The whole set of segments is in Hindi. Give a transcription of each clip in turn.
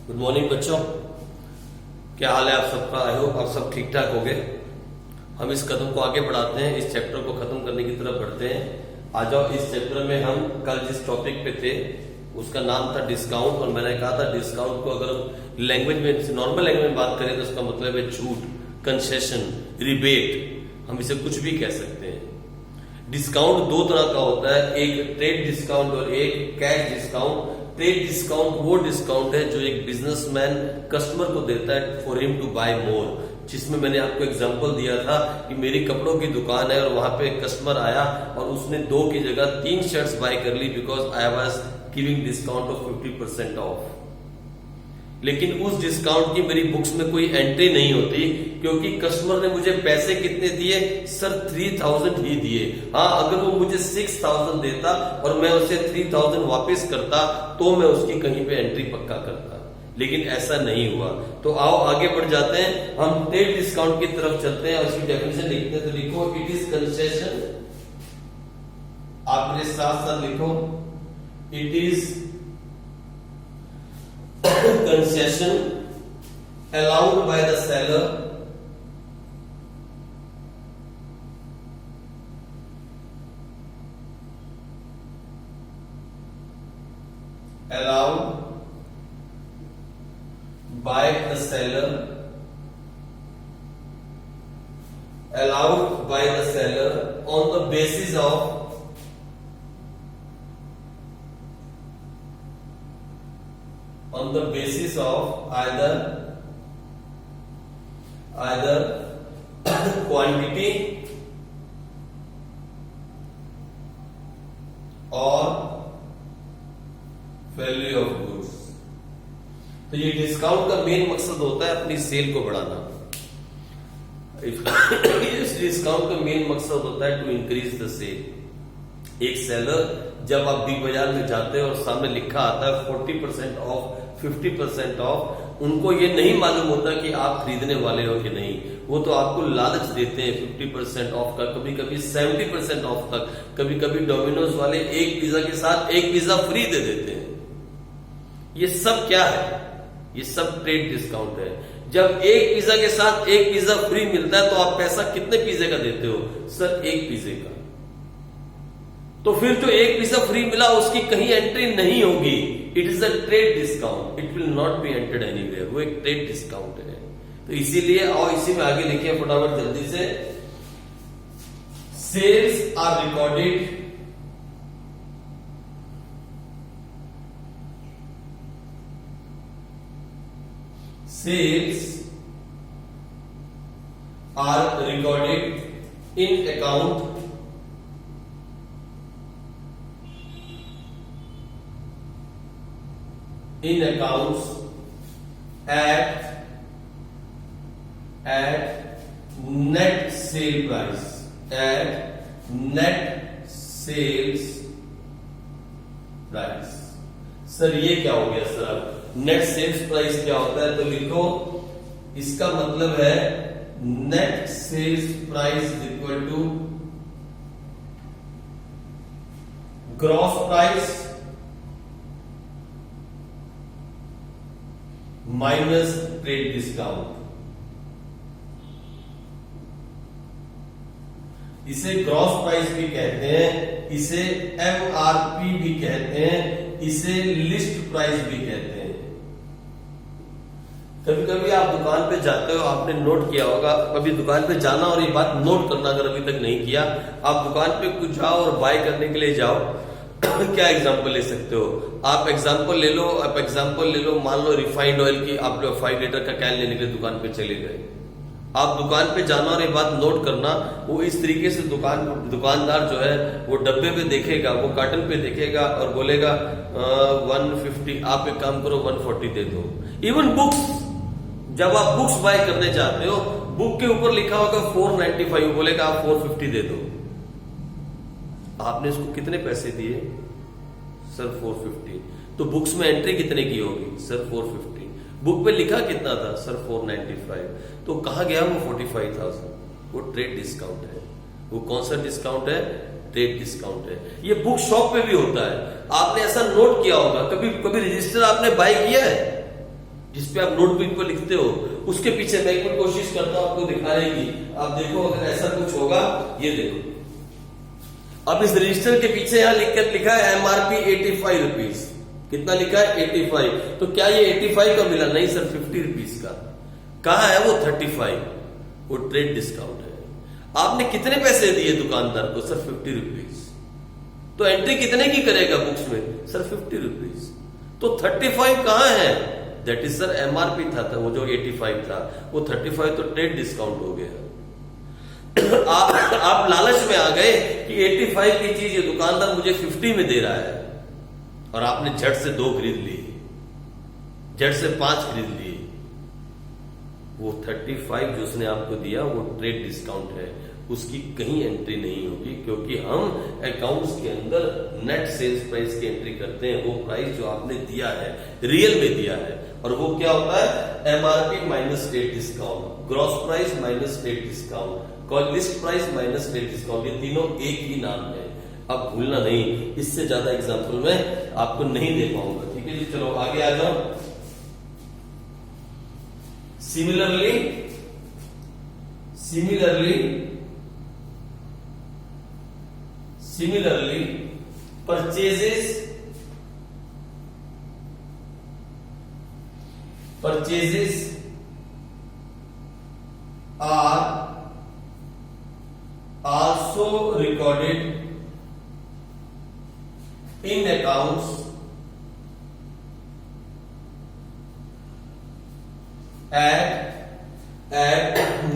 गुड मॉर्निंग बच्चों, क्या हाल है आप सबका। आई होप आप सब ठीक ठाक हो गए। हम इस कदम को आगे बढ़ाते हैं, इस चैप्टर को खत्म करने की तरफ बढ़ते हैं। आ जाओ, इस चैप्टर में हम कल जिस टॉपिक पे थे उसका नाम था डिस्काउंट, और मैंने कहा था डिस्काउंट को अगर लैंग्वेज में, नॉर्मल लैंग्वेज में बात करें तो उसका मतलब है छूट, कंसेशन, रिबेट, हम इसे कुछ भी कह सकते हैं। डिस्काउंट दो तरह का होता है, एक ट्रेड डिस्काउंट और एक कैश डिस्काउंट। ट्रेड डिस्काउंट वो डिस्काउंट है जो एक बिजनेसमैन कस्टमर को देता है फॉर हिम टू बाय मोर, जिसमें मैंने आपको एग्जांपल दिया था कि मेरी कपड़ों की दुकान है और वहां पे एक कस्टमर आया और उसने 2 की जगह 3 शर्ट्स बाय कर ली because I was giving discount of 50% off. लेकिन उस डिस्काउंट की मेरी बुक्स में कोई एंट्री नहीं होती क्योंकि कस्टमर ने मुझे पैसे कितने दिए, सर 3000 ही दिए। हाँ, अगर वो मुझे 6000 देता और मैं उसे 3000 वापस करता तो मैं उसकी कहीं पे एंट्री पक्का करता, लेकिन ऐसा नहीं हुआ। तो आओ आगे बढ़ जाते हैं, हम ट्रेड डिस्काउंट की तरफ चलते हैं और इसकी डेफिनेशन लिखते हैं। तो लिखो इट इज कंसेशन, आप मेरे साथ साथ लिखो it is concession allowed by the seller on the basis of either quantity or value of goods। तो ये डिस्काउंट का मेन मकसद होता है अपनी सेल को बढ़ाना। इस डिस्काउंट का मेन मकसद होता है टू इंक्रीज द सेल। एक सेलर जब आप बिग बाजार में जाते हो और सामने लिखा आता है 40% ऑफ, 50% ऑफ, उनको ये नहीं मालूम होता कि आप खरीदने वाले हो कि नहीं। वो तो आपको लालच देते हैं 50% ऑफ का, कभी कभी 70% ऑफ तक। कभी कभी डोमिनोज वाले एक पिज्जा के साथ एक पिज्जा फ्री दे देते हैं। ये सब क्या है? ये सब ट्रेड डिस्काउंट है। जब एक पिज्जा के साथ एक पिज्जा फ्री मिलता है तो आप पैसा कितने पिज्जे का देते हो? सर 1 पिज्जे का। तो फिर जो एक पिज्जा फ्री मिला उसकी कहीं एंट्री नहीं होगी। It is a trade discount, it will not be entered anywhere. वो एक ट्रेड डिस्काउंट है। तो इसीलिए आओ इसी में आगे लिखिए फटाफट जल्दी से। Sales are recorded in account in accounts at net sale price, at net sales price। Sir ये क्या हो गया सर? अब नेट सेल्स प्राइस क्या होता है? तो लिखो इसका मतलब है net sales price equal to gross price minus trade discount. इसे ग्रॉस प्राइस भी कहते हैं, इसे एमआरपी भी कहते हैं, इसे लिस्ट प्राइस भी कहते हैं। कभी कभी आप दुकान पे जाते हो, आपने नोट किया होगा, कभी दुकान पे जाना और ये बात नोट करना अगर अभी तक नहीं किया, आप दुकान पे कुछ जाओ और बाय करने के लिए जाओ। क्या एग्जांपल ले सकते हो आप? एग्जांपल ले लो, मान लो रिफाइंड ऑयल की आप 5 लीटर का कैन लेने के लिए दुकान पे चले गए। आप दुकान पे जाना और ये बात नोट करना, वो इस तरीके से दुकानदार जो है वो डब्बे पे देखेगा, वो कार्टन पे देखेगा और बोलेगा 150, आप एक काम करो 140 दे दो। इवन बुक्स, जब आप बुक्स बाय करने जाते हो, बुक के ऊपर लिखा होगा 495, बोलेगा आप 450 दे दो। आपने इसको कितने पैसे दिए? सर 450। तो बुक्स में एंट्री कितने की होगी? सर 450। बुक पे लिखा कितना था? सर 495। तो कहा गया वो 45,000। वो ट्रेड डिस्काउंट है। वो कौन सा डिस्काउंट है? ट्रेड डिस्काउंट है। ये बुक शॉप पे भी होता है। आपने ऐसा नोट किया होगा, कभी कभी रजिस्टर आपने बाय किया है? जिसपे आप नोटबुक पर लिखते हो, उसके पीछे मैं एक बार कोशिश करता हूं आपको दिखाने की। आप देखो अगर ऐसा कुछ होगा, ये देखो अब इस रजिस्टर के पीछे यहां लिखा है MRP 85 रुपीज। कितना लिखा है? 85। तो क्या ये 85 का मिला? नहीं सर, 50 रुपीज का। कहां है वो? 35। वो ट्रेड डिस्काउंट है। आपने कितने पैसे दिए दुकानदार को? Sir 50 rupees. तो एंट्री कितने की करेगा बुक्स में? Sir 50 rupees. तो 35 कहां है? दैट इज सर MRP था वो जो 85 था, वो 35 तो ट्रेड डिस्काउंट हो गया। आप लालच में आ गए कि 85 की चीज ये दुकानदार मुझे 50 में दे रहा है, और आपने झट से 2 खरीद लिए, झट से 5 खरीद लिए। वो 35 जो उसने आपको दिया वो ट्रेड डिस्काउंट है, उसकी कहीं एंट्री नहीं होगी, क्योंकि हम अकाउंट्स के अंदर नेट सेल्स प्राइस की एंट्री करते हैं। वो प्राइस जो आपने दिया है, रियल में दिया है, और वो क्या होता है? MRP minus trade discount, gross price minus trade discount, list price minus trade discount. ये तीनों एक ही नाम है, अब भूलना नहीं। इससे ज्यादा एग्जांपल मैं आपको नहीं दे पाऊंगा। ठीक है जी, चलो आगे आ जाओ। Similarly purchases are also recorded in accounts at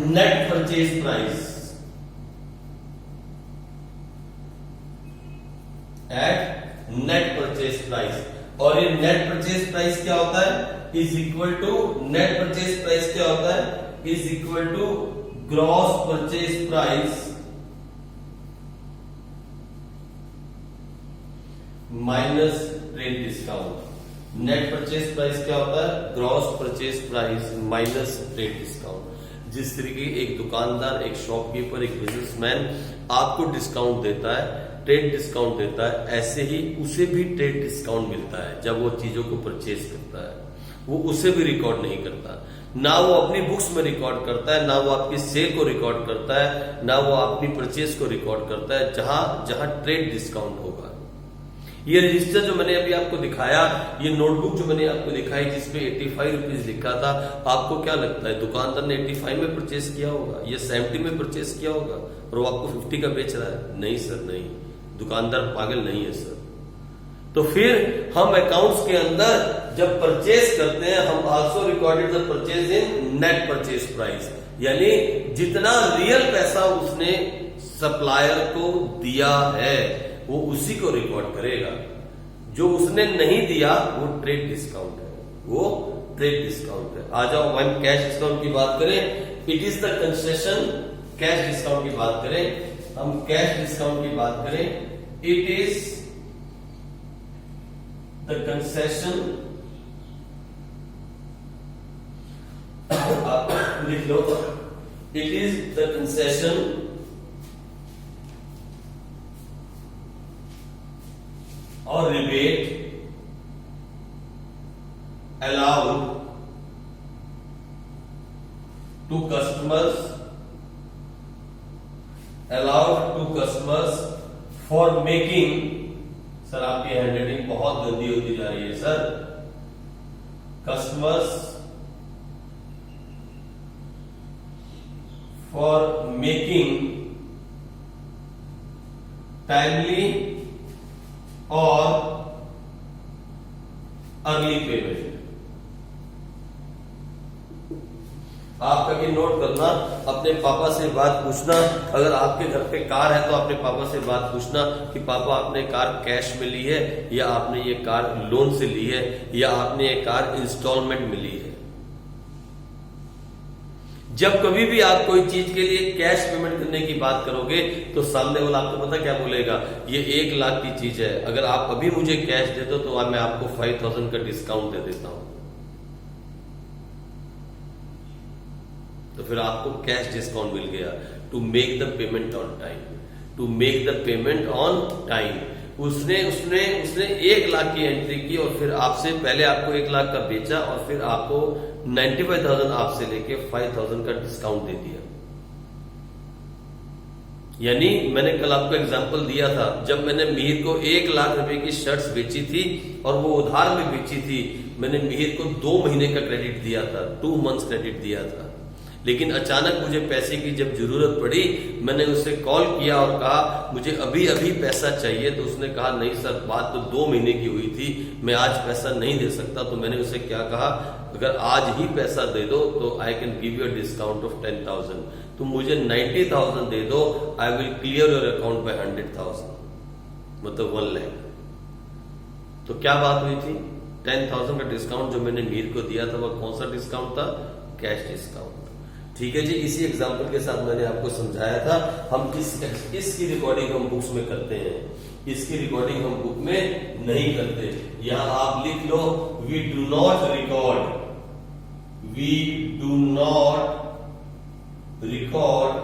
net purchase price, at net purchase price। और ये नेट परचेज प्राइस क्या होता है? Is equal to, net purchase price क्या होता है? Is equal to gross purchase price minus trade discount. Net purchase price क्या होता है? Gross purchase price minus trade discount. जिस तरीके एक दुकानदार, एक शॉपकीपर, एक बिजनेसमैन आपको डिस्काउंट देता है, ट्रेड डिस्काउंट देता है, ऐसे ही उसे भी ट्रेड डिस्काउंट मिलता है जब वो चीजों को परचेज करता है। वो उसे भी रिकॉर्ड नहीं करता, ना वो अपनी बुक्स में रिकॉर्ड करता है, ना वो आपकी सेल को रिकॉर्ड करता है, ना वो अपनी परचेज को रिकॉर्ड करता है, जहां ट्रेड डिस्काउंट होगा। ये रजिस्टर जो मैंने अभी आपको दिखाया, ये नोटबुक जो मैंने आपको दिखाई जिसपे 85 रुपीज लिखा था, आपको क्या लगता है दुकानदार ने 85 में परचेज किया होगा या 70 में परचेज किया होगा और वो आपको 50 का बेच रहा है? नहीं सर, नहीं, दुकानदार पागल नहीं है सर। तो फिर हम अकाउंट्स के अंदर जब परचेज करते हैं, हम also recorded the purchase in net purchase price, यानी जितना रियल पैसा उसने सप्लायर को दिया है वो उसी को रिकॉर्ड करेगा। जो उसने नहीं दिया वो ट्रेड डिस्काउंट है, वो ट्रेड डिस्काउंट है। आ जाओ, हम कैश डिस्काउंट की बात करें, it is the concession. Cash discount की बात करें, हम कैश डिस्काउंट की बात करें, इट इज द कंसेशन, आप लिख लो, इट इज द कंसेशन और rebate allowed to customers for making, sir आपकी हैंडराइटिंग बहुत गंदी होती जा रही है sir, customers for making timely और अर्ली पेमेंट। आपका ये नोट करना, अपने पापा से बात पूछना, अगर आपके घर पे कार है तो अपने पापा से बात पूछना कि पापा आपने कार कैश में ली है या आपने ये कार लोन से ली है या आपने ये कार इंस्टॉलमेंट में ली है। जब कभी भी आप कोई चीज के लिए कैश पेमेंट करने की बात करोगे तो सामने वाला आपको पता क्या बोलेगा, ये 1 लाख की चीज है, अगर आप अभी मुझे कैश दे दो तो मैं आपको 5000 का डिस्काउंट दे देता हूं। तो फिर आपको कैश डिस्काउंट मिल गया। To make the payment on time, to make the payment on time. उसने 1 लाख की एंट्री की और फिर आपसे पहले आपको 1 लाख का बेचा और फिर आपको 95,000 आपसे लेके 5,000 का डिस्काउंट दे दिया। यानी मैंने कल आपको एग्जांपल दिया था, जब मैंने मिहिर को 1 लाख रुपए की शर्ट्स बेची थी और वो उधार में बेची थी, मैंने मिहिर को 2 महीने का क्रेडिट दिया था, 2 मंथ्स क्रेडिट दिया था। लेकिन अचानक मुझे पैसे की जब जरूरत पड़ी, मैंने उसे कॉल किया और कहा मुझे अभी अभी पैसा चाहिए, तो उसने कहा नहीं सर, बात तो 2 महीने की हुई थी, मैं आज पैसा नहीं दे सकता। तो मैंने उसे क्या कहा, अगर आज ही पैसा दे दो तो I can give you a discount of 10,000, तुम मुझे 90,000 दे दो, I will clear your account by 100,000, मतलब 1 लाख। तो क्या बात हुई थी, 10,000 का डिस्काउंट जो मैंने मीर को दिया था वह कौन सा डिस्काउंट था, कैश डिस्काउंट। ठीक है जी, इसी एग्जांपल के साथ मैंने आपको समझाया था। हम इसकी रिकॉर्डिंग हम बुक्स में करते हैं, इसकी रिकॉर्डिंग हम बुक में नहीं करते। यहां आप लिख लो, we do not record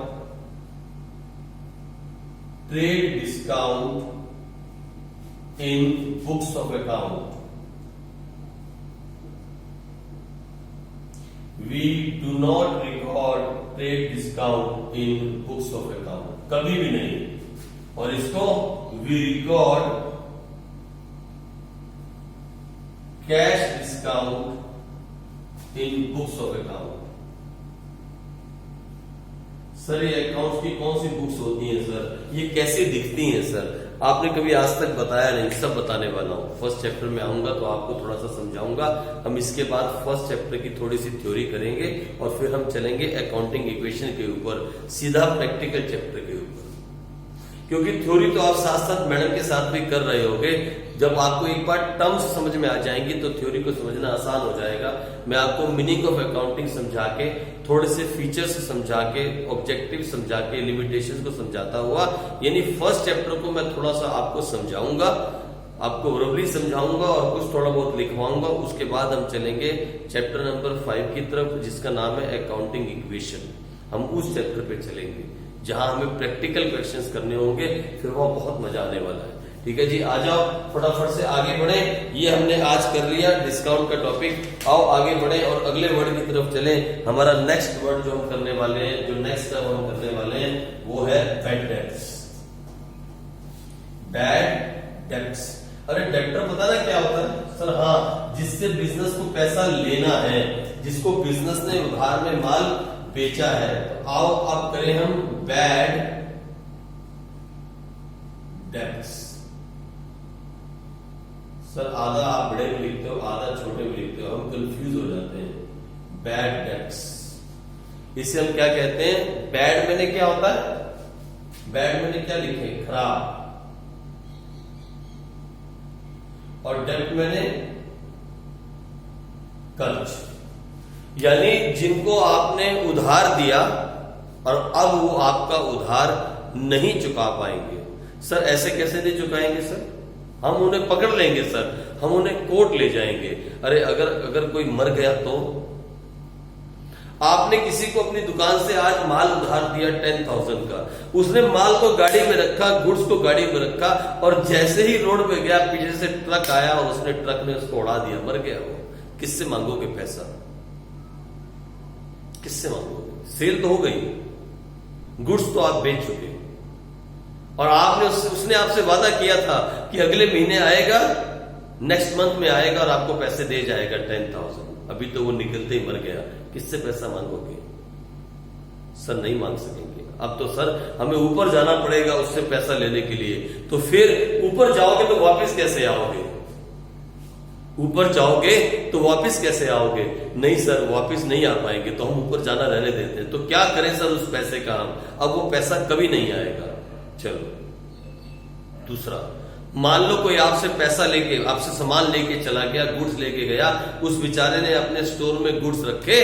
trade discount in books of account. We do not record trade discount in books of account, कभी भी नहीं। और इसको we record cash discount in books of account। Sir ये अकाउंट्स की कौन सी बुक्स होती हैं सर, ये कैसे दिखती हैं सर, आपने कभी आज तक बताया नहीं, सब बताने वाला हूं। फर्स्ट चैप्टर में आऊंगा तो आपको थोड़ा सा समझाऊंगा। हम इसके बाद फर्स्ट चैप्टर की थोड़ी सी थ्योरी करेंगे और फिर हम चलेंगे अकाउंटिंग इक्वेशन के ऊपर, सीधा प्रैक्टिकल चैप्टर के ऊपर। क्योंकि थ्योरी तो आप साथ साथ मैडम के साथ भी कर रहे होगे, जब आपको एक बार टर्म्स समझ में आ जाएंगी तो थ्योरी को समझना आसान हो जाएगा। मैं आपको मीनिंग ऑफ अकाउंटिंग समझा के, थोड़े से फीचर्स समझा के, ऑब्जेक्टिव समझा के, लिमिटेशंस को समझाता हुआ, यानी फर्स्ट चैप्टर को मैं थोड़ा सा आपको समझाऊंगा, आपको ओरली समझाऊंगा और कुछ थोड़ा बहुत लिखवाऊंगा। उसके बाद हम चलेंगे चैप्टर नंबर 5 की तरफ, जिसका नाम है अकाउंटिंग इक्वेशन। हम उस चैप्टर पे चलेंगे जहां हमें प्रैक्टिकल क्वेश्चंस करने होंगे, फिर वह बहुत मजा आने वाला है। ठीक है जी, आ जाओ फटाफट से आगे बढ़े। ये हमने आज कर लिया डिस्काउंट का टॉपिक। आओ आगे बढ़े और अगले वर्ड की तरफ चले। हमारा नेक्स्ट वर्ड जो हम करने वाले हैं, जो नेक्स्ट टर्म हम करने वाले हैं, वो है बैड डेट्स। बैड डेट्स, अरे डेब्टर पता ना क्या होता है सर? हाँ, जिससे बिजनेस को पैसा लेना है, जिसको बिजनेस ने उधार में माल बेचा है। तो आओ अब करें हम बैड डेट्स। सर आधा आप बड़े में लिखते हो, आधा छोटे में लिखते हो, हम कंफ्यूज हो जाते हैं। बैड डेट्स, इसे हम क्या कहते हैं? बैड मैंने क्या होता है, बैड मैंने क्या लिखे, खराब, और डेब्ट मैंने कर्ज। यानी जिनको आपने उधार दिया और अब वो आपका उधार नहीं चुका पाएंगे। सर ऐसे कैसे नहीं चुकाएंगे सर? हम उन्हें पकड़ लेंगे सर, हम उन्हें कोर्ट ले जाएंगे। अरे अगर कोई मर गया तो? आपने किसी को अपनी दुकान से आज माल उधार दिया 10,000 का, उसने माल को गाड़ी में रखा, गुड्स को गाड़ी में रखा, और जैसे ही रोड पे गया पीछे से ट्रक आया और उसने ट्रक ने उसको उड़ा दिया, मर गया वो। किससे मांगोगे पैसा? किससे मांगोगे? सेल तो हो गई, गुड्स तो आप बेच चुके, और आपने उसने आपसे वादा किया था कि अगले महीने आएगा, नेक्स्ट मंथ में आएगा और आपको पैसे दे जाएगा 10,000। अभी तो वो निकलते ही मर गया, किससे पैसा मांगोगे? सर नहीं मांग सकेंगे। अब तो सर हमें ऊपर जाना पड़ेगा उससे पैसा लेने के लिए। तो फिर ऊपर जाओगे तो वापस कैसे आओगे? ऊपर जाओगे तो वापस कैसे आओगे? नहीं सर वापस नहीं आ पाएंगे, तो हम ऊपर जाना रहने देते हैं। तो क्या करें सर उस पैसे का हम? अब वो पैसा कभी नहीं आएगा। चलो दूसरा, मान लो कोई आपसे पैसा लेके, आपसे सामान लेके चला गया, गुड्स लेके गया, उस बेचारे ने अपने स्टोर में गुड्स रखे,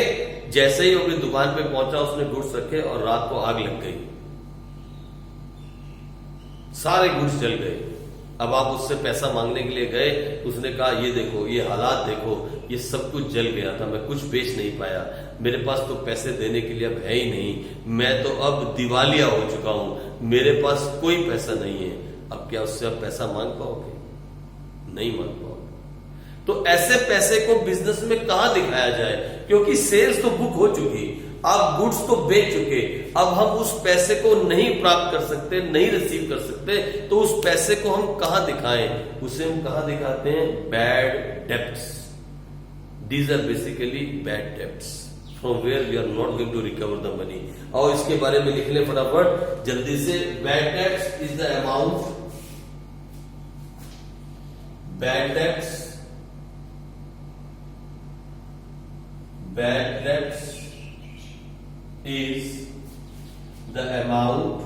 जैसे ही अपनी दुकान पे पहुंचा उसने गुड्स रखे और रात को आग लग गई, सारे गुड्स जल गए। अब आप उससे पैसा मांगने के लिए गए, उसने कहा ये देखो, ये हालात देखो, ये सब कुछ जल गया था, मैं कुछ बेच नहीं पाया, मेरे पास तो पैसे देने के लिए अब है ही नहीं, मैं तो अब दिवालिया हो चुका हूं, मेरे पास कोई पैसा नहीं है। अब क्या उससे आप पैसा मांग पाओगे? नहीं मांग पाओगे। तो ऐसे पैसे को बिजनेस में कहां दिखाया जाए, क्योंकि सेल्स तो बुक हो चुकी, आप गुड्स तो बेच चुके, अब हम उस पैसे को नहीं प्राप्त कर सकते, नहीं रिसीव कर सकते, तो उस पैसे को हम कहां दिखाएं? उसे हम कहां दिखाते हैं? Bad debts. These are basically bad debts from where we are not going to recover the money. और इसके बारे में लिख ले फटाफट जल्दी से। Bad debts is the amount, bad debts, bad debts is the amount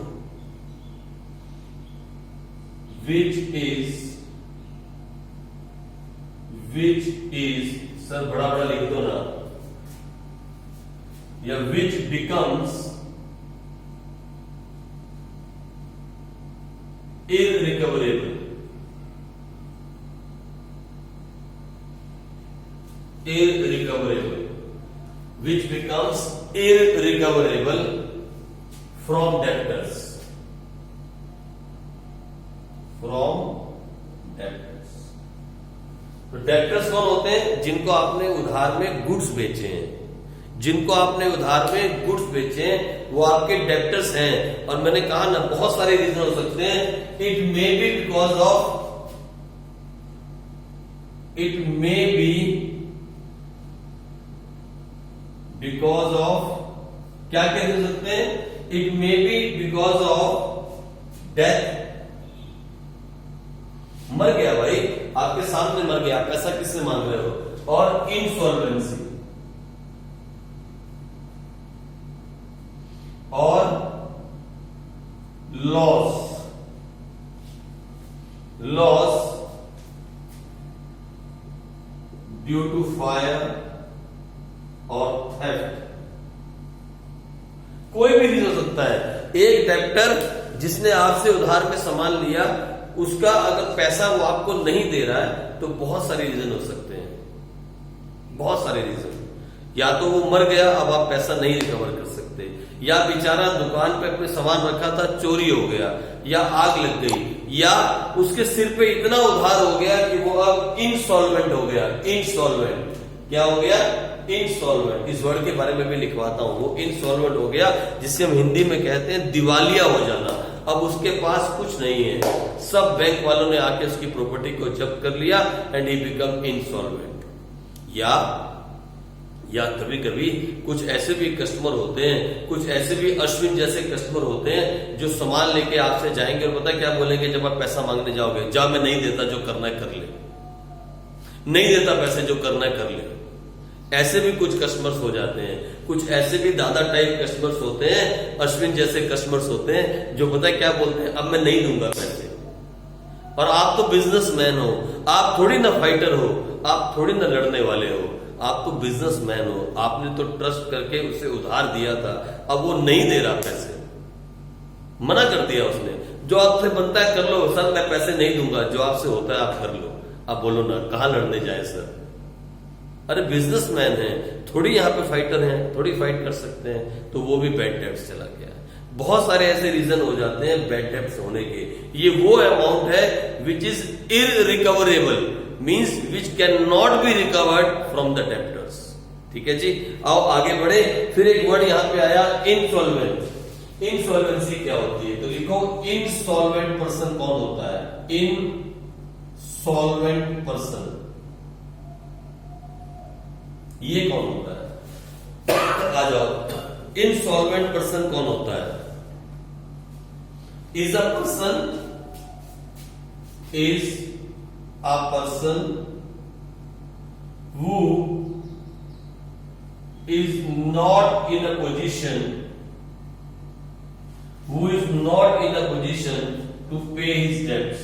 which is sir बड़ा बड़ा लिख दो ना, या which becomes irrecoverable, which becomes irrecoverable from debtors. तो डेब्टर्स कौन होते हैं? जिनको आपने उधार में गुड्स बेचे हैं, जिनको आपने उधार में गुड्स बेचे हैं वो आपके डेब्टर्स हैं। और मैंने कहा ना बहुत सारे रीजन हो सकते हैं। It may be because of, it may be because of, क्या कह सकते हैं? It may be because of death. मर गया भाई, आपके सामने मर गया, पैसा किससे मांग रहे हो? और इंसॉल्वेंसी, और loss, loss due to fire और थेफ्ट। कोई भी रीजन हो सकता है। एक डेब्टर जिसने आपसे उधार में सामान लिया, उसका अगर पैसा वो आपको नहीं दे रहा है तो बहुत सारे रीजन हो सकते हैं, बहुत सारे रीजन। या तो वो मर गया, अब आप पैसा नहीं रिकवर कर सकते, या बेचारा दुकान पे अपने सामान रखा था, चोरी हो गया, या आग लग गई, या उसके सिर पे इतना उधार हो गया कि वो अब इंसॉल्वेंट हो गया। इंसॉल्वेंट क्या हो गया? इंसॉल्वेंट। इस वर्ड के बारे में भी लिखवाता हूं। वो इंसॉल्वेंट हो गया, जिसे हम हिंदी में कहते हैं दिवालिया हो जाना। अब उसके पास कुछ नहीं है, सब बैंक वालों ने आके उसकी प्रॉपर्टी को जब्त कर लिया एंड ही बिकम इंसॉल्वेंट। या कभी कभी कुछ ऐसे भी कस्टमर होते हैं, कुछ ऐसे भी अश्विन जैसे कस्टमर होते हैं जो सामान लेके आपसे जाएंगे और पता क्या बोलेंगे जब आप पैसा मांगने जाओगे? जा, मैं नहीं देता, जो करना है कर ले, नहीं देता पैसे, जो करना है कर ले। ऐसे भी कुछ कस्टमर्स हो जाते हैं। कुछ ऐसे भी दादा टाइप कस्टमर्स होते हैं, अश्विन जैसे कस्टमर्स होते हैं जो पता है क्या बोलते हैं? अब मैं नहीं दूंगा पैसे। और आप तो बिजनेसमैन हो, आप थोड़ी ना फाइटर हो, आप थोड़ी ना लड़ने वाले हो, आप तो बिजनेसमैन हो। आपने तो ट्रस्ट करके उसे उधार दिया था, अब वो नहीं दे रहा पैसे, मना कर दिया उसने। जो आपसे बनता है कर लो सर, मैं पैसे नहीं दूंगा, जो आपसे होता है आप कर लो। अब बोलो ना, कहां लड़ने जाए सर? अरे बिजनेसमैन है, थोड़ी यहाँ पे फाइटर हैं, थोड़ी फाइट कर सकते हैं। तो वो भी बैड डेब्ट्स चला गया। बहुत सारे ऐसे रीजन हो जाते हैं बैड डेब्ट्स होने के। ये वो अमाउंट है which is irrecoverable, means which can not be recovered from the debtors. ठीक है जी, आओ आगे बढ़े। फिर एक वर्ड यहां पे आया इंसॉल्वेंट। इंसॉल्वेंसी क्या होती है? तो लिखो इनसॉल्वेंट पर्सन कौन होता है? इनसॉल्वेंट पर्सन ये कौन होता है? आ जाओ। इनसॉल्वेंट पर्सन कौन होता है? Is a person who is not in a position to pay his debts.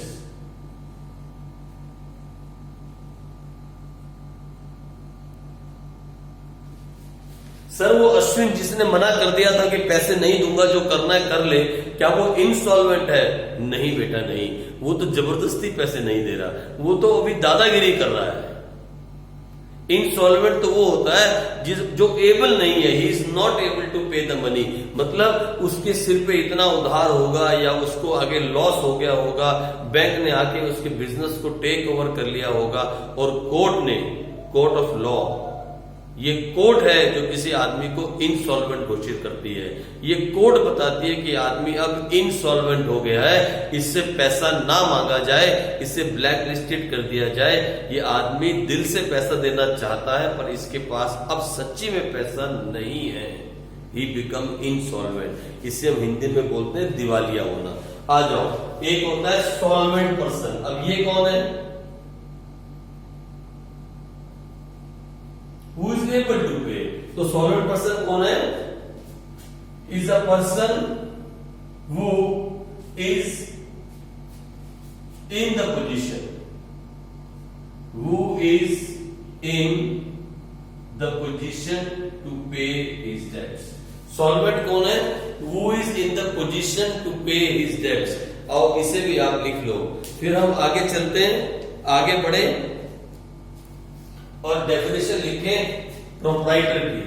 Sir वो अश्विन जिसने मना कर दिया था कि पैसे नहीं दूंगा, जो करना है कर ले, क्या वो इंसॉल्वेंट है? नहीं बेटा नहीं, वो तो जबरदस्ती पैसे नहीं दे रहा, वो तो अभी दादागिरी कर रहा है। इंसॉल्वेंट तो वो होता है जो एबल नहीं है, he is not able to pay the money, मतलब उसके सिर पे इतना उधार होगा या उसको आगे लॉस हो गया होगा, बैंक ने आके उसके बिजनेस को टेक ओवर कर लिया होगा, और कोर्ट ऑफ लॉ, ये कोर्ट है जो किसी आदमी को इनसॉल्वेंट घोषित करती है। ये कोर्ट बताती है कि आदमी अब इनसॉल्वेंट हो गया है, इससे पैसा ना मांगा जाए, इसे ब्लैक लिस्टेड कर दिया जाए। ये आदमी दिल से पैसा देना चाहता है पर इसके पास अब सच्ची में पैसा नहीं है, ही बिकम इनसॉल्वेंट। इसे हम हिंदी में बोलते हैं दिवालिया होना। आ जाओ, एक होता है सॉल्वेंट पर्सन। अब ये कौन है? Who is able to pay? तो solvent person कौन है? Is a person who is in the position, who is in the position to pay his debts. Solvent कौन है? Who is in the position to pay his debts. आओ इसे भी आप लिख लो, फिर हम आगे चलते हैं, आगे बढ़े और डेफिनेशन लिखें प्रोप्राइटर की।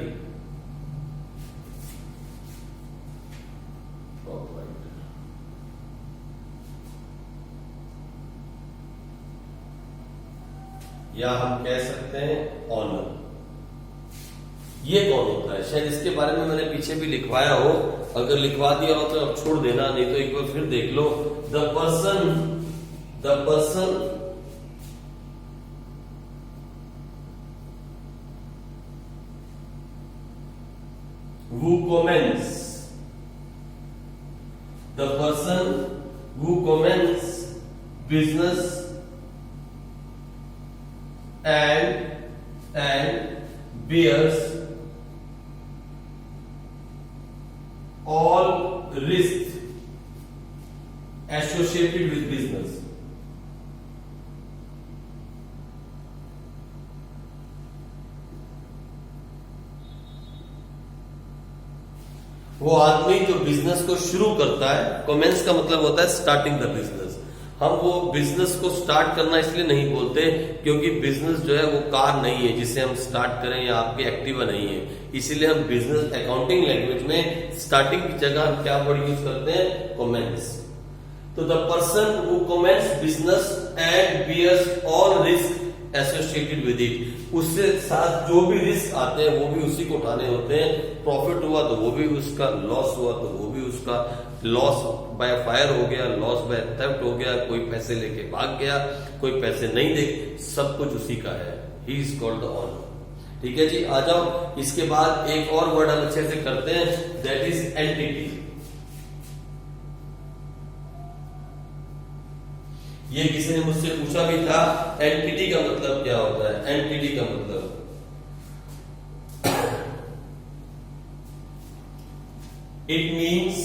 या हम कह सकते हैं ऑनर। ये कौन होता है? शायद इसके बारे में मैंने पीछे भी लिखवाया हो, अगर लिखवा दिया हो तो अब छोड़ देना, नहीं तो एक बार फिर देख लो। The person who commence, the person who commence business and bears all risks associated with business. वो आदमी जो बिजनेस को शुरू करता है, कमेंस का मतलब होता है स्टार्टिंग द बिजनेस। हम वो बिजनेस को स्टार्ट करना इसलिए नहीं बोलते क्योंकि बिजनेस जो है वो कार नहीं है जिसे हम स्टार्ट करें, या आपकी एक्टिवा नहीं है, इसीलिए हम बिजनेस अकाउंटिंग लैंग्वेज में स्टार्टिंग की जगह हम क्या वर्ड यूज करते हैं? कमेंस। तो the person who commences business and bears all risk associated with it, उससे साथ जो भी रिस्क आते हैं वो भी उसी को उठाने होते हैं। प्रॉफिट हुआ तो वो भी उसका, लॉस हुआ तो वो भी उसका। लॉस बाय फायर हो गया, लॉस बाय थेफ्ट हो गया, कोई पैसे लेके भाग गया, कोई पैसे नहीं दे, सब कुछ उसी का है। He is called the owner. ठीक है जी, आ जाओ। इसके बाद एक और वर्ड हम अच्छे से करते हैं, दैट इज एंटिटी। ये किसी ने मुझसे पूछा भी था, एंटिटी का मतलब क्या होता है? एंटिटी का मतलब it means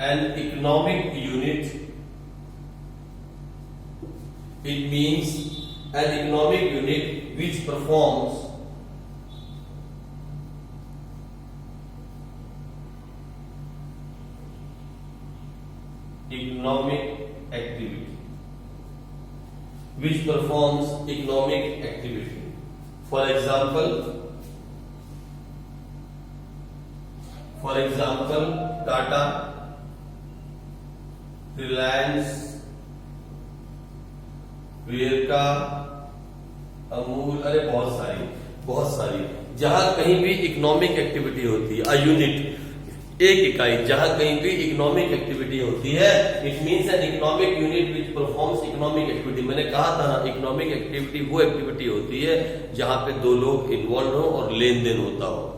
an economic unit, it means an economic unit which performs economic activity, which performs economic activity. For example, Tata, Reliance, Verka, Amul, अरे बहुत सारी जहां कहीं भी इकोनॉमिक एक्टिविटी होती है, अ यूनिट, एक इकाई, जहां कहीं भी इकोनॉमिक एक्टिविटी होती है, it means an economic unit which performs economic activity. मैंने कहा था ना, इकोनॉमिक एक्टिविटी वो एक्टिविटी होती है जहां पे दो लोग इन्वॉल्व हो और लेन देन होता हो,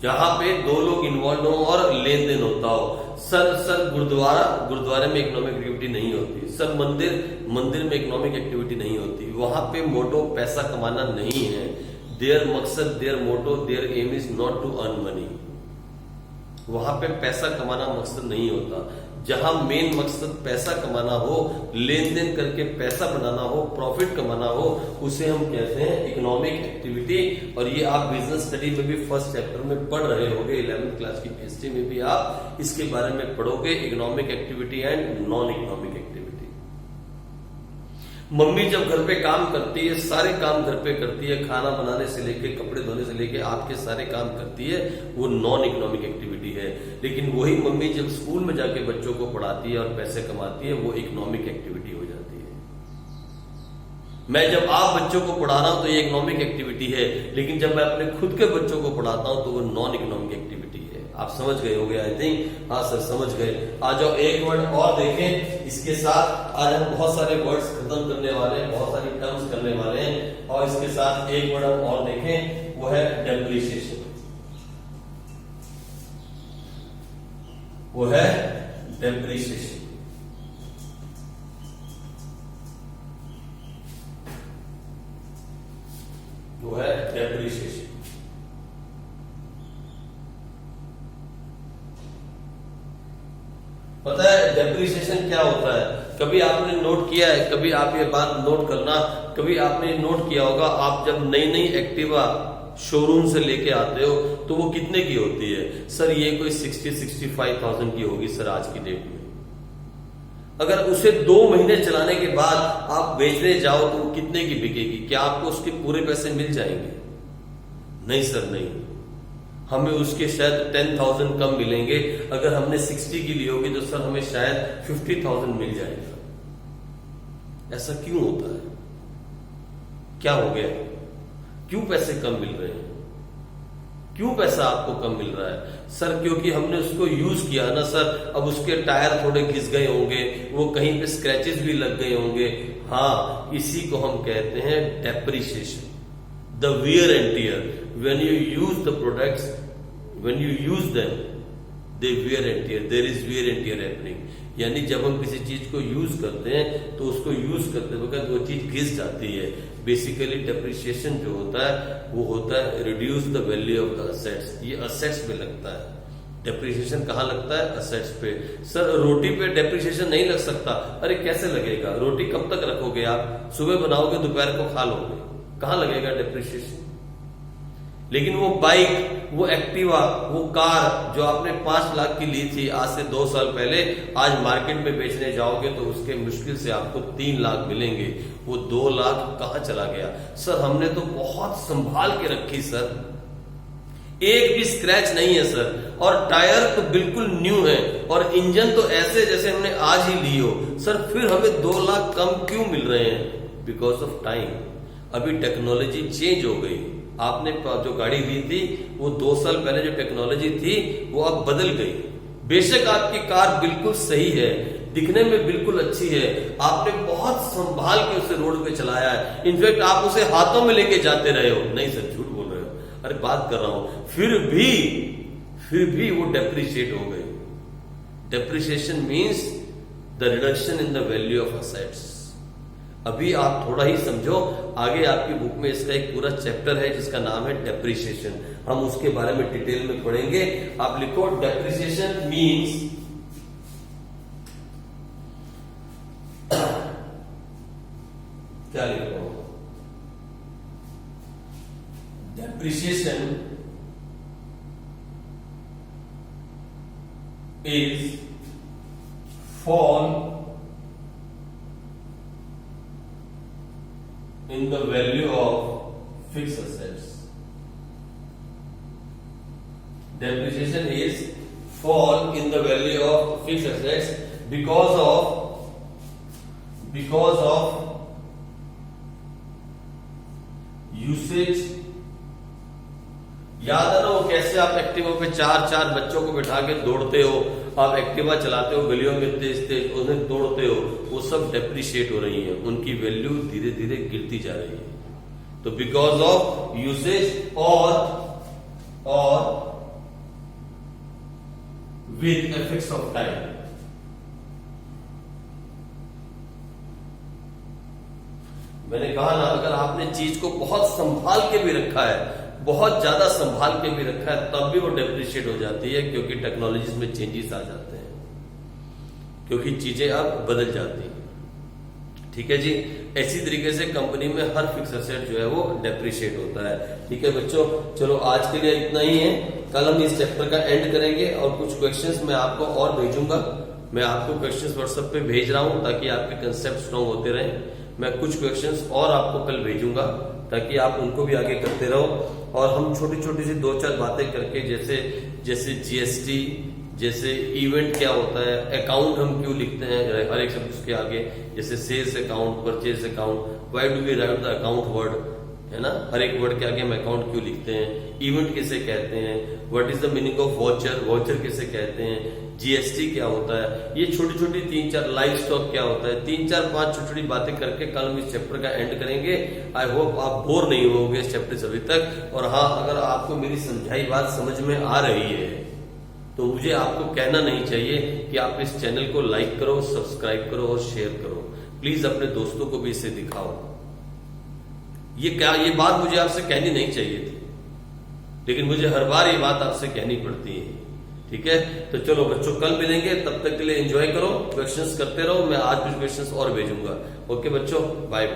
जहां पे दो लोग इन्वॉल्व हो और लेन देन होता हो। सर गुरुद्वारे में इकोनॉमिक एक्टिविटी नहीं होती, सब मंदिर में इकोनॉमिक एक्टिविटी नहीं होती, वहां पे मोटो पैसा कमाना नहीं है। देयर मकसद, their motto, their aim is not to earn money. वहां पे पैसा कमाना मकसद नहीं होता। जहां मेन मकसद पैसा कमाना हो, लेन देन करके पैसा बनाना हो, प्रॉफिट कमाना हो, उसे हम कहते हैं इकोनॉमिक एक्टिविटी। और ये आप बिजनेस स्टडी में भी फर्स्ट चैप्टर में पढ़ रहे होंगे, 11th क्लास की हिस्ट्री में भी आप इसके बारे में पढ़ोगे, economic activity and non economic activity. Mummy जब घर पे काम करती है, सारे काम घर पे करती है, खाना बनाने से लेके कपड़े धोने से लेके आपके सारे काम करती है, वो नॉन इकोनॉमिक एक्टिविटी है। लेकिन वही मम्मी जब स्कूल में जाके बच्चों को पढ़ाती है और पैसे कमाती है, वो इकोनॉमिक एक्टिविटी हो जाती है। मैं जब आप बच्चों को पढ़ा रहा हूं तो ये इकोनॉमिक एक्टिविटी है, लेकिन जब मैं अपने खुद के बच्चों को पढ़ाता हूं तो वो नॉन इकोनॉमिक एक्टिविटी है। आप समझ गए होंगे आई थिंक। हाँ सर समझ गए। आ जाओ एक वर्ड और देखें इसके साथ। आज हम बहुत सारे वर्ड्स खत्म करने वाले हैं, बहुत सारी टर्म्स करने वाले हैं, और इसके साथ एक वर्ड हम और देखें, वो है डेप्रिसिएशन। वो है डेप्रिसिएशन। वो है डेप्रिसिएशन। पता है डेप्रिसिएशन क्या होता है? कभी आपने नोट किया है, कभी आप ये बात नोट करना, कभी आपने नोट किया होगा, आप जब नई नई एक्टिवा शोरूम से लेके आते हो तो वो कितने की होती है? सर ये कोई 60-65,000 की होगी सर आज की डेट में। अगर उसे 2 महीने चलाने के बाद आप बेचने जाओ तो वो कितने की बिकेगी? क्या आपको उसके पूरे पैसे मिल जाएंगे? नहीं सर नहीं, हमें उसके शायद 10,000 कम मिलेंगे। अगर हमने 60 की ली होगी तो सर हमें शायद 50,000 मिल जाएगा। ऐसा क्यों होता है? क्या हो गया? क्यों पैसे कम मिल रहे हैं? क्यों पैसा आपको कम मिल रहा है? सर क्योंकि हमने उसको यूज किया ना सर, अब उसके टायर थोड़े घिस गए होंगे, वो कहीं पे स्क्रैचेस भी लग गए होंगे। हाँ, इसी को हम कहते हैं depreciation, the wear and tear. When you use the products, when you use them, they wear and tear. There is wear and tear happening. यानी जब हम किसी चीज को यूज करते हैं तो उसको यूज करते वक्त वो चीज घिस जाती है। बेसिकली डेप्रिसिएशन जो होता है वो होता है reduce the value of the assets. ये असेट्स पे लगता है। डेप्रिसिएशन कहाँ लगता है? असेट्स पे। सर रोटी पे डेप्रिसिएशन नहीं लग सकता। अरे कैसे लगेगा? रोटी कब तक रखोगे आप? सुबह बनाओगे, दोपहर को खा लोगे, कहाँ लगेगा डेप्रिसिएशन? लेकिन वो बाइक, वो एक्टिवा, वो कार जो आपने 5 लाख की ली थी आज से 2 साल पहले, आज मार्केट में बेचने जाओगे तो उसके मुश्किल से आपको 3 लाख मिलेंगे। वो 2 लाख कहाँ चला गया? सर हमने तो बहुत संभाल के रखी सर, एक भी स्क्रैच नहीं है सर, और टायर तो बिल्कुल न्यू है, और इंजन तो ऐसे जैसे हमने आज ही ली हो। सर फिर हमें 2 लाख कम क्यों मिल रहे हैं? Because of time. अभी टेक्नोलॉजी चेंज हो गई। आपने जो गाड़ी ली थी वो 2 साल पहले जो टेक्नोलॉजी थी वो अब बदल गई। बेशक आपकी कार बिल्कुल सही है, दिखने में बिल्कुल अच्छी है, आपने बहुत संभाल के उसे रोड पे चलाया है, इनफैक्ट आप उसे हाथों में लेके जाते रहे हो। नहीं सर झूठ बोल रहे हो, अरे बात कर रहा हूं। फिर भी वो डेप्रिशिएट हो गई। Depreciation means the reduction in the value of assets. अभी आप थोड़ा ही समझो, आगे आपकी बुक में इसका एक पूरा चैप्टर है जिसका नाम है डेप्रिसिएशन, हम उसके बारे में डिटेल में पढ़ेंगे। आप लिखो डेप्रिसिएशन मीन्स क्या लिख रहा हूं? Depreciation is fall in the value of fixed assets. Depreciation is fall in the value of fixed assets because of usage। याद है ना वो कैसे आप एक्टिवा पे 4 बच्चों को बिठा के दौड़ते हो, आप एक्टिवा चलाते हो गलियों में तेज तेज, उन्हें तोड़ते हो, वो सब डेप्रिशिएट हो रही है, उनकी वैल्यू धीरे धीरे गिरती जा रही है। तो बिकॉज ऑफ यूसेज और विद इफेक्ट्स ऑफ टाइम। मैंने कहा ना, अगर आपने चीज को बहुत संभाल के भी रखा है, बहुत ज्यादा संभाल के भी रखा है, तब भी वो डेप्रिशिएट हो जाती है, क्योंकि टेक्नोलॉजीज में चेंजेस आ जाते हैं, क्योंकि चीजें अब बदल जाती हैं। ठीक है जी। ऐसी तरीके से कंपनी में हर फिक्स एसेट जो है वो डेप्रिशिएट होता है। ठीक है बच्चों, चलो आज के लिए इतना ही है। कल हम इस चैप्टर का एंड करेंगे और कुछ क्वेश्चंस मैं आपको और भेजूंगा। मैं आपको क्वेश्चंस व्हाट्सएप पे भेज रहा हूं ताकि आपके कंसेप्ट स्ट्रॉन्ग होते रहें। मैं कुछ क्वेश्चंस और आपको कल भेजूंगा ताकि आप उनको भी आगे करते रहो। और हम छोटी छोटी सी 2-4 बातें करके जैसे जीएसटी, जैसे इवेंट क्या होता है, अकाउंट हम क्यों लिखते हैं हर एक शब्द उसके आगे, जैसे sales account, purchase account, why do we write the account word, है ना, हर एक वर्ड के आगे हम अकाउंट क्यों लिखते हैं, इवेंट किसे कहते हैं, what is the meaning of watcher, watcher किसे कहते हैं, जीएसटी क्या होता है, ये छोटी छोटी 3-4, लाइव स्टॉक क्या होता है, 3-4-5 छोटी छोटी बातें करके कल हम इस चैप्टर का एंड करेंगे। आई होप आप बोर नहीं होगे इस चैप्टर से अभी तक। और हाँ, अगर आपको मेरी समझाई बात समझ में आ रही है तो मुझे आपको कहना नहीं चाहिए कि आप इस चैनल को लाइक करो, सब्सक्राइब करो और शेयर करो। प्लीज अपने दोस्तों को भी इसे दिखाओ। ये बात मुझे आपसे कहनी नहीं चाहिए थी, लेकिन मुझे हर बार ये बात आपसे कहनी पड़ती है। ठीक है, तो चलो बच्चों, कल मिलेंगे, तब तक के लिए एंजॉय करो, क्वेश्चंस करते रहो, मैं आज भी क्वेश्चंस और भेजूंगा। ओके बच्चों, बाय।